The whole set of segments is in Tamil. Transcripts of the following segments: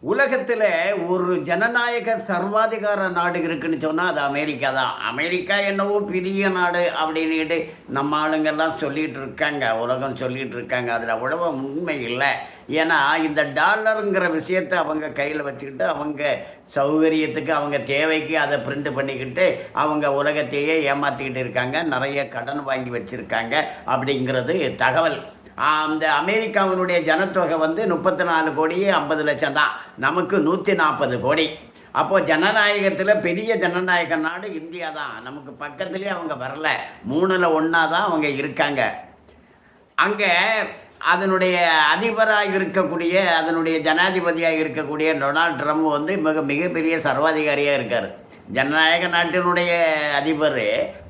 உலகத்தில் ஒரு ஜனநாயக சர்வாதிகார நாடு இருக்குன்னு சொன்னால் அது அமெரிக்கா தான். அமெரிக்கா என்னவோ பெரிய நாடு அப்படின்ட்டு நம்ம ஆளுங்கெல்லாம் சொல்லிகிட்டு இருக்காங்க, உலகம் சொல்லிகிட்டு இருக்காங்க. அதில் அவ்வளவா உண்மை இல்லை. ஏன்னா இந்த டாலருங்கிற விஷயத்தை அவங்க கையில் வச்சுக்கிட்டு அவங்க சௌகரியத்துக்கு அவங்க தேவைக்கு அதை பிரிண்ட் பண்ணிக்கிட்டு அவங்க உலகத்தையே ஏமாற்றிக்கிட்டு இருக்காங்க. நிறைய கடன் வாங்கி வச்சுருக்காங்க அப்படிங்கிறது தகவல். அந்த அமெரிக்காவினுடைய ஜனத்தொகை 34 கோடியே 50 லட்சம் தான், நமக்கு 140 கோடி. அப்போது ஜனநாயகத்தில் பெரிய ஜனநாயக நாடு இந்தியா தான். நமக்கு பக்கத்துலேயே அவங்க வரல, 3ல் 1 தான் அவங்க இருக்காங்க. அங்கே அதனுடைய அதிபராக இருக்கக்கூடிய, அதனுடைய ஜனாதிபதியாக இருக்கக்கூடிய டொனால்ட் ட்ரம்ப் மிகப்பெரிய சர்வாதிகாரியாக இருக்கார். ஜனநாயக நாட்டினுடைய அதிபர்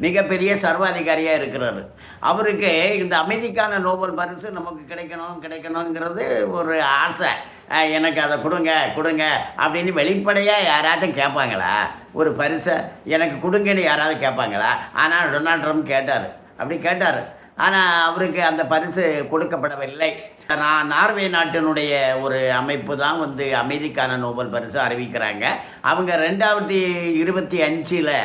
மிகப்பெரிய சர்வாதிகாரியாக இருக்கிறார். அவருக்கு இந்த அமைதிக்கான நோபல் பரிசு நமக்கு கிடைக்கணுங்கிறது ஒரு ஆசை. எனக்கு அதை கொடுங்க அப்படின்னு வெளிப்படையாக யாராச்சும் கேட்பாங்களா? ஒரு பரிசை எனக்கு கொடுங்கன்னு யாராவது கேட்பாங்களா? ஆனால் டொனால்ட் ட்ரம்ப் கேட்டார். ஆனால் அவருக்கு அந்த பரிசு கொடுக்கப்படவில்லை. நார்வே நாட்டினுடைய ஒரு அமைப்பு தான் அமைதிக்கான நோபல் பரிசு அறிவிக்கிறாங்க. அவங்க 2025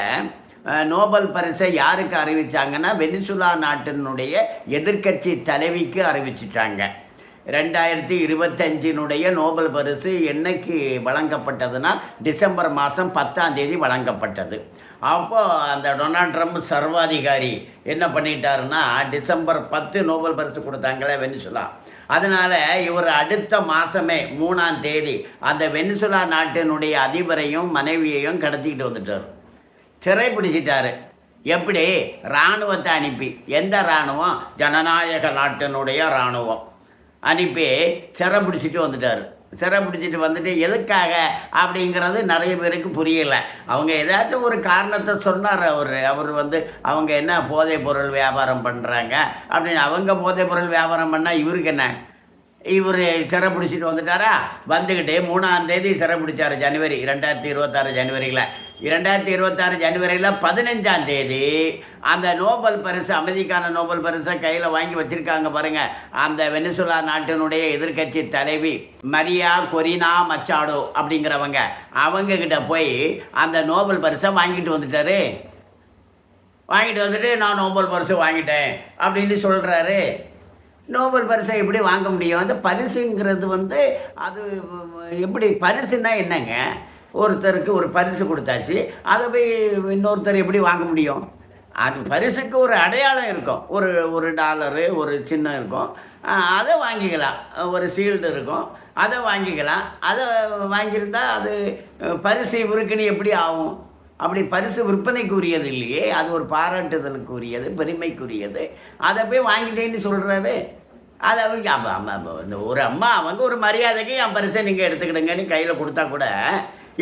நோபல் பரிசை யாருக்கு அறிவித்தாங்கன்னா வெனிசுலா நாட்டினுடைய எதிர்க்கட்சி தலைவிக்கு அறிவிச்சிட்டாங்க. 2025 நோபல் பரிசு என்னைக்கு வழங்கப்பட்டதுன்னா டிசம்பர் மாதம் 10ஆம் தேதி வழங்கப்பட்டது. அப்போது அந்த டொனால்ட் ட்ரம்ப் சர்வாதிகாரி என்ன பண்ணிட்டாருன்னா டிசம்பர் 10 நோபல் பரிசு கொடுத்தாங்களே வெனிசுலா. அதனால் இவர் அடுத்த மாதமே 3ஆம் தேதி அந்த வெனிசுலா நாட்டினுடைய அதிபரையும் மனைவியையும் கடத்திக்கிட்டு வந்துட்டார், சிறைப்பிடிச்சிட்டாரு. எப்படி? இராணுவத்தை அனுப்பி. எந்த இராணுவம்? ஜனநாயக நாட்டினுடைய இராணுவம் அனுப்பி சிறைப்பிடிச்சிட்டு வந்துட்டு எதுக்காக அப்படிங்கிறது நிறைய பேருக்கு புரியலை. அவங்க ஏதாச்சும் ஒரு காரணத்தை சொன்னார். அவர் அவங்க என்ன போதைப் பொருள் வியாபாரம் பண்ணுறாங்க அப்படின்னு. அவங்க போதைப் பொருள் வியாபாரம் பண்ணால் இவருக்கு என்ன? இவர் சிறைப்பிடிச்சிட்டு வந்துட்டாரா? வந்துக்கிட்டு 3ஆம் தேதி சிறைப்பிடிச்சார், ஜனவரி 2026 ஜனவரியில். 2026 ஜனவரியில் 15ஆம் தேதி அந்த நோபல் பரிசு, அமைதிக்கான நோபல் பரிசை கையில் வாங்கி வச்சுருக்காங்க பாருங்கள். அந்த வெனிசுலா நாட்டினுடைய எதிர்க்கட்சி தலைவி மரியா கொரினா மச்சாடோ அப்படிங்கிறவங்க, அவங்கக்கிட்ட போய் அந்த நோபல் பரிசை வாங்கிட்டு வந்துட்டாரு. நான் நோபல் பரிசு வாங்கிட்டேன் அப்படின்னு சொல்கிறாரு. நோபல் பரிசை எப்படி வாங்க முடியும்? அந்த பரிசுங்கிறது அது எப்படி? பரிசுன்னா என்னங்க? ஒருத்தருக்கு ஒரு பரிசு கொடுத்தாச்சு, அதை போய் இன்னொருத்தர் எப்படி வாங்க முடியும்? அது பரிசுக்கு ஒரு அடையாளம் இருக்கும். ஒரு டாலரு ஒரு சின்னம் இருக்கும், அதை வாங்கிக்கலாம். ஒரு சீல்டு இருக்கும், அதை வாங்கிக்கலாம். அதை வாங்கியிருந்தால் அது பரிசு இவருக்குன்னு எப்படி ஆகும்? அப்படி பரிசு விற்பனைக்குரியது இல்லையே, அது ஒரு பாராட்டுதலுக்குரியது, பெருமைக்குரியது. அதை போய் வாங்கிட்டேன்னு சொல்கிறாரு. அதை ஒரு அம்மா அவங்க ஒரு மரியாதைக்கு என் பரிசை நீங்கள் எடுத்துக்கிடுங்கன்னு கையில் கொடுத்தா கூட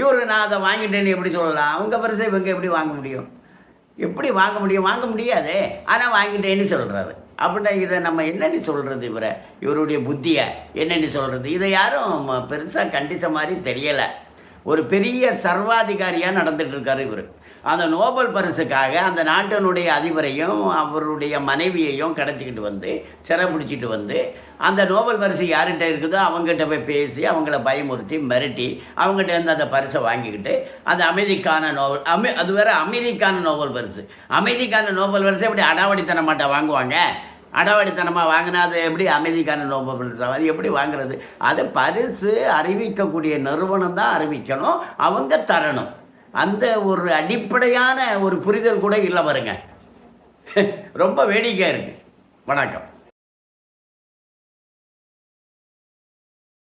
இவர் நான் அதை வாங்கிட்டேன்னு எப்படி சொல்லலாம்? அவங்க பரிசை இவங்க எப்படி வாங்க முடியும்? வாங்க முடியாது. ஆனால் வாங்கிட்டேன்னு சொல்கிறாரு. அப்படின்னா இதை நம்ம என்னென்னு சொல்கிறது? இவருடைய புத்தியை என்னென்னு சொல்கிறது? இதை யாரும் பெருசாக கண்டித்த மாதிரி தெரியலை. ஒரு பெரிய சர்வாதிகாரியாக நடந்துகிட்டு இருக்கார் இவர். அந்த நோபல் பரிசுக்காக அந்த நாட்டினுடைய அதிபரையும் அவருடைய மனைவியையும் கடத்திக்கிட்டு சிறைப்பிடிச்சிட்டு அந்த நோபல் பரிசு யார்கிட்ட இருக்குதோ அவங்ககிட்ட போய் பேசி அவங்கள பயமுறுத்தி மிரட்டி அவங்ககிட்ட இருந்து அந்த பரிசை வாங்கிக்கிட்டு அந்த அமைதிக்கான நோபல் அது வேறு அமைதிக்கான நோபல் பரிசு. அமைதிக்கான நோபல் பரிசு எப்படி அடாவடித்தனமாட்ட வாங்குவாங்க? அடாவடித்தனமாக வாங்கினா அது எப்படி அமைதிக்கான நோபல் பரிசு? அது எப்படி வாங்குறது? அது பரிசு அறிவிக்கக்கூடிய நிறுவனம் தான் அறிவிக்கணும், அவங்க தரணும். அந்த ஒரு அடிப்படையான ஒரு புரிதல் கூட இல்லை பாருங்க. ரொம்ப வேடிக்கையாக இருக்குது. வணக்கம்.